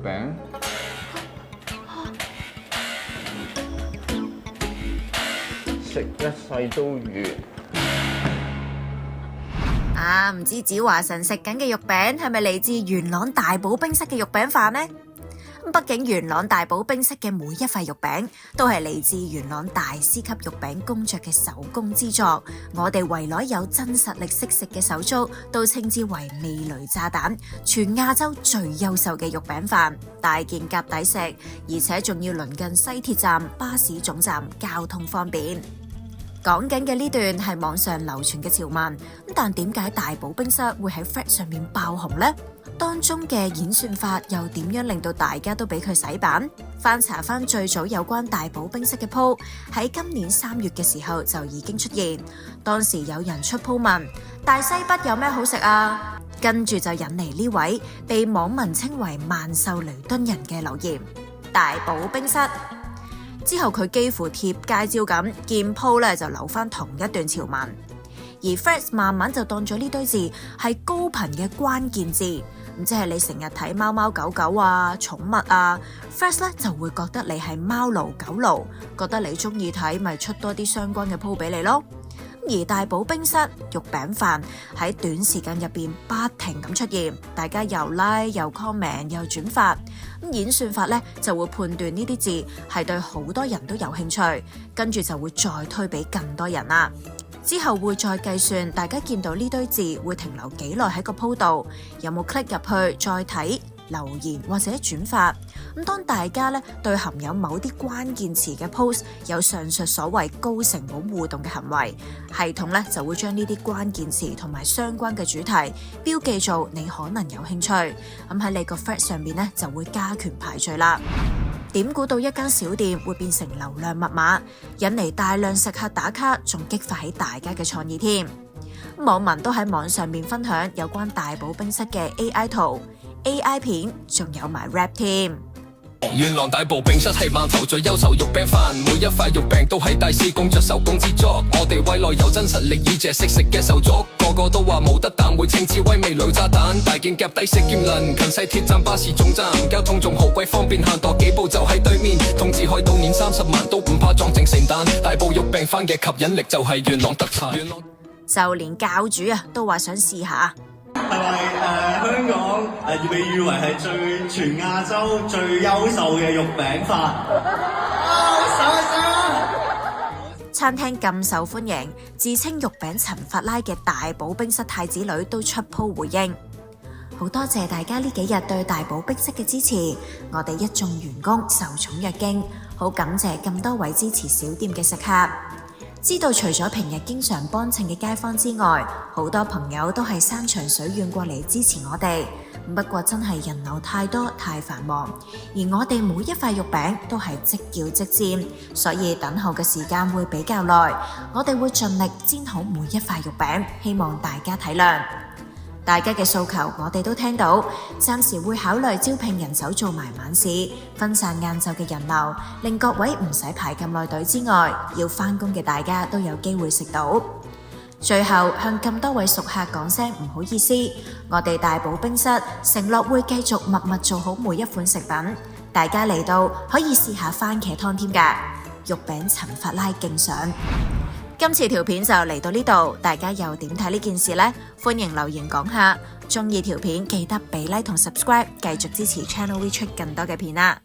餅，食一世都完。唔知子華神食緊嘅肉餅係咪嚟自元朗大寶冰室嘅肉餅飯呢？畢竟元朗大寶冰室嘅每一塊肉餅都係嚟自元朗大師級肉餅工匠嘅手工之作。我哋圍內有真實力識食嘅手足，都稱之為味蕾炸彈，全亞洲最優秀嘅肉餅飯，大件夾抵食，而且仲要鄰近西鐵站、巴士總站，交通方便。講緊嘅呢段係網上流傳嘅潮文，但點解大寶冰室會喺 Threads 上面爆紅呢？當中嘅演算法又點樣令到大家都俾佢洗版？翻查翻最早有關大寶冰室嘅 po， 喺今年3月嘅時候就已經出現。當時有人出 po 問大西北有咩好食啊？跟住就引嚟呢位被網民稱為萬壽彌敦人嘅留言：大寶冰室。之後佢幾乎貼街招咁，見 po 咧就留翻同一段潮文，而 Threads 慢慢就當咗呢堆字係高頻嘅關鍵字，即係你成日睇貓貓狗狗啊、寵物啊 ，Threads 咧就會覺得你係貓奴狗奴，覺得你中意睇咪出多啲相關嘅 po 俾你咯。而大寶冰室肉餅飯喺短時間入邊不停咁出現，大家又 like 又 comment 又轉發，演算法咧就會判斷呢啲字係對好多人都有興趣，跟住就會再推俾更多人啦。之後會再計算大家見到呢堆字會停留幾耐喺個 po 度，有冇 click 入去再睇留言或者轉發。咁當大家咧對含有某啲關鍵詞嘅 post 有上述所謂高成本互動嘅行為，系統咧就會將呢啲關鍵詞同埋相關嘅主題標記做你可能有興趣，咁喺你個 thread 上面咧就會加權排序啦。點估到一間小店會變成流量密碼，引嚟大量食客打卡，仲激發起大家嘅創意添。網民都喺網上面分享有關大寶冰室嘅 AI 圖、AI 片，仲有埋 rap 添。元朗大寶冰室係饅頭最優秀肉餅飯，每一塊肉餅都係大師工作手工之作。我哋圍內有真實力以謝識食嘅手足，個個都話冇得彈，會稱之為味蕾炸彈。大件夾抵食兼鄰近西鐵站巴士總站，交通仲好鬼方便，行多幾步就喺對面。通知開到年30萬都唔怕撞正聖誕。大寶肉餅飯嘅吸引力就係元朗特產。就連教主都話想試下。係咪香港被譽為係全亞洲最優秀嘅肉餅飯？餐廳咁受歡迎，自稱肉餅陳法拉嘅大寶冰室太子女都出 po 回應。好多謝大家呢幾日對大寶冰室嘅支持，我哋一眾員工受寵若驚，好感謝咁多位支持小店嘅食客。知道除咗平日經常幫襯嘅街坊之外，好多朋友都係山長水遠過嚟支持我哋。不過真係人流太多太繁忙，而我哋每一塊肉餅都係即叫即煎，所以等候嘅時間會比較耐。我哋會盡力煎好每一塊肉餅，希望大家體諒。大家嘅訴求我哋都聽到，暫時會考慮招聘人手做埋晚市，分散晏晝嘅人流，令各位唔使排咁耐隊之外，要返工嘅大家都有機會食到。最後向咁多位熟客講聲唔好意思，我哋大寶冰室承諾會繼續默默做好每一款食品，大家嚟到可以試下番茄湯添㗎，肉餅陳法拉敬上。今次條片就嚟到呢度，大家又點睇呢件事呢？歡迎留言講下，鍾意條片記得俾 like 同 subscribe，繼續支持 Channel V 出更多嘅片啦。